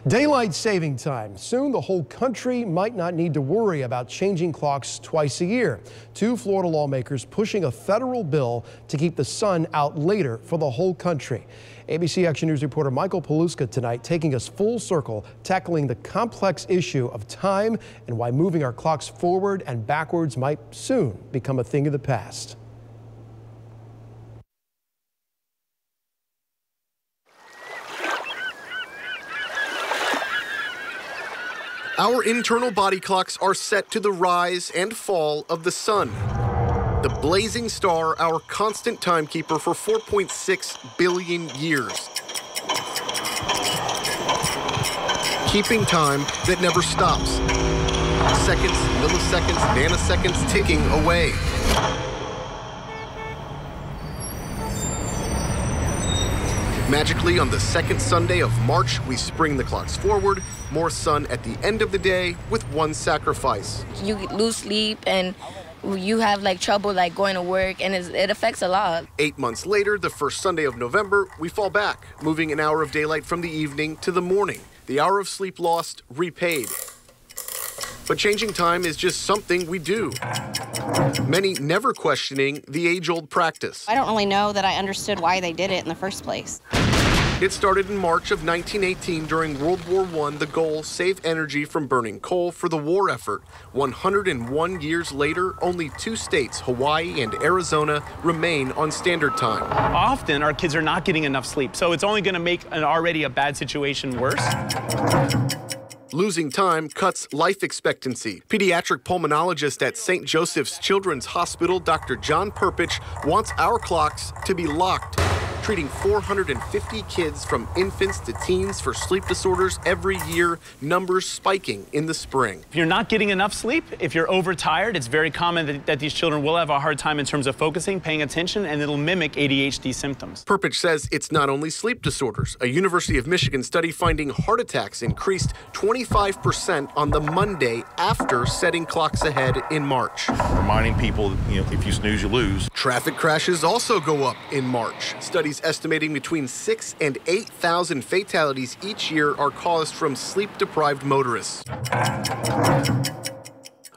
Daylight saving time. Soon the whole country might not need to worry about changing clocks twice a year. Two Florida lawmakers pushing a federal bill to keep the sun out later for the whole country. ABC Action News reporter Michael Paluska tonight taking us full circle, tackling the complex issue of time and why moving our clocks forward and backwards might soon become a thing of the past. Our internal body clocks are set to the rise and fall of the sun. The blazing star, our constant timekeeper for 4.6 billion years. Keeping time that never stops. Seconds, milliseconds, nanoseconds ticking away. Magically, on the second Sunday of March, we spring the clocks forward. More sun at the end of the day with one sacrifice. You lose sleep and you have trouble going to work, and it affects a lot. 8 months later, the first Sunday of November, we fall back, moving an hour of daylight from the evening to the morning. The hour of sleep lost, repaid. But changing time is just something we do. Many never questioning the age-old practice. I don't really know that I understood why they did it in the first place. It started in March of 1918 during World War I. The goal, save energy from burning coal for the war effort. 101 years later, only 2 states, Hawaii and Arizona, remain on standard time. Often our kids are not getting enough sleep, so it's only going to make already a bad situation worse. Losing time cuts life expectancy. Pediatric pulmonologist at St. Joseph's Children's Hospital, Dr. John Perpich, wants our clocks to be locked, treating 450 kids from infants to teens for sleep disorders every year, numbers spiking in the spring. If you're not getting enough sleep, if you're overtired, it's very common that these children will have a hard time in terms of focusing, paying attention, and it'll mimic ADHD symptoms. Perpich says it's not only sleep disorders. A University of Michigan study finding heart attacks increased 25% on the Monday after setting clocks ahead in March. Reminding people, if you snooze, you lose. Traffic crashes also go up in March. Studies estimating between 6,000 and 8,000 fatalities each year are caused from sleep-deprived motorists.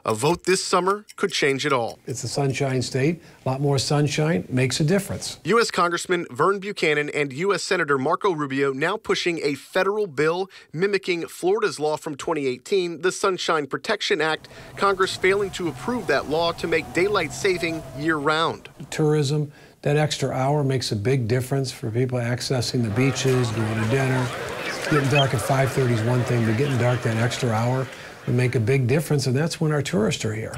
A vote this summer could change it all. It's a sunshine state. A lot more sunshine makes a difference. U.S. Congressman Vern Buchanan and U.S. Senator Marco Rubio now pushing a federal bill mimicking Florida's law from 2018, the Sunshine Protection Act. Congress failing to approve that law to make daylight saving year-round. Tourism, that extra hour makes a big difference for people accessing the beaches, going to dinner. Getting dark at 5:30 is one thing, but getting dark that extra hour would make a big difference, and that's when our tourists are here.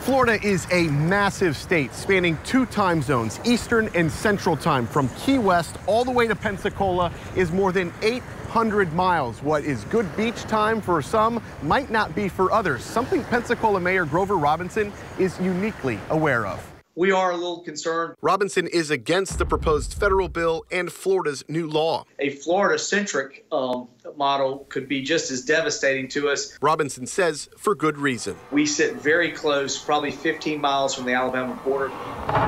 Florida is a massive state spanning 2 time zones, Eastern and Central Time. From Key West all the way to Pensacola is more than 800 miles. What is good beach time for some might not be for others, something Pensacola Mayor Grover Robinson is uniquely aware of. We are a little concerned. Robinson is against the proposed federal bill and Florida's new law. A Florida-centric model could be just as devastating to us. Robinson says for good reason. We sit very close, probably 15 miles from the Alabama border.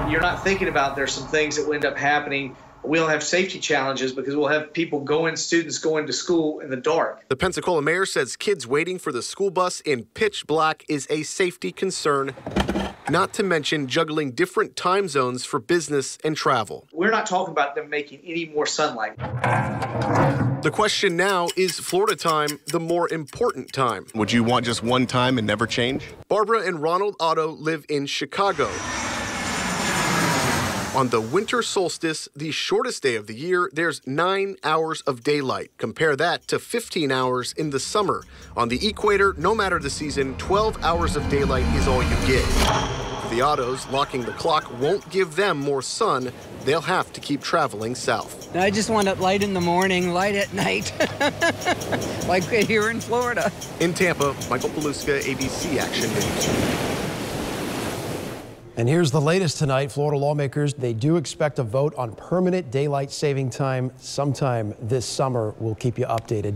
You're not thinking about there's some things that will end up happening. We'll have safety challenges because we'll have students going to school in the dark. The Pensacola mayor says kids waiting for the school bus in pitch black is a safety concern, not to mention juggling different time zones for business and travel. We're not talking about them making any more sunlight. The question now, is Florida time the more important time? Would you want just one time and never change? Barbara and Ronald Otto live in Chicago. On the winter solstice, the shortest day of the year, there's 9 hours of daylight. Compare that to 15 hours in the summer. On the equator, no matter the season, 12 hours of daylight is all you get. For the Ottos, locking the clock won't give them more sun. They'll have to keep traveling south. I just want it light in the morning, light at night, like here in Florida. In Tampa, Michael Paluska, ABC Action News. And here's the latest tonight. Florida lawmakers, they do expect a vote on permanent daylight saving time sometime this summer. We'll keep you updated.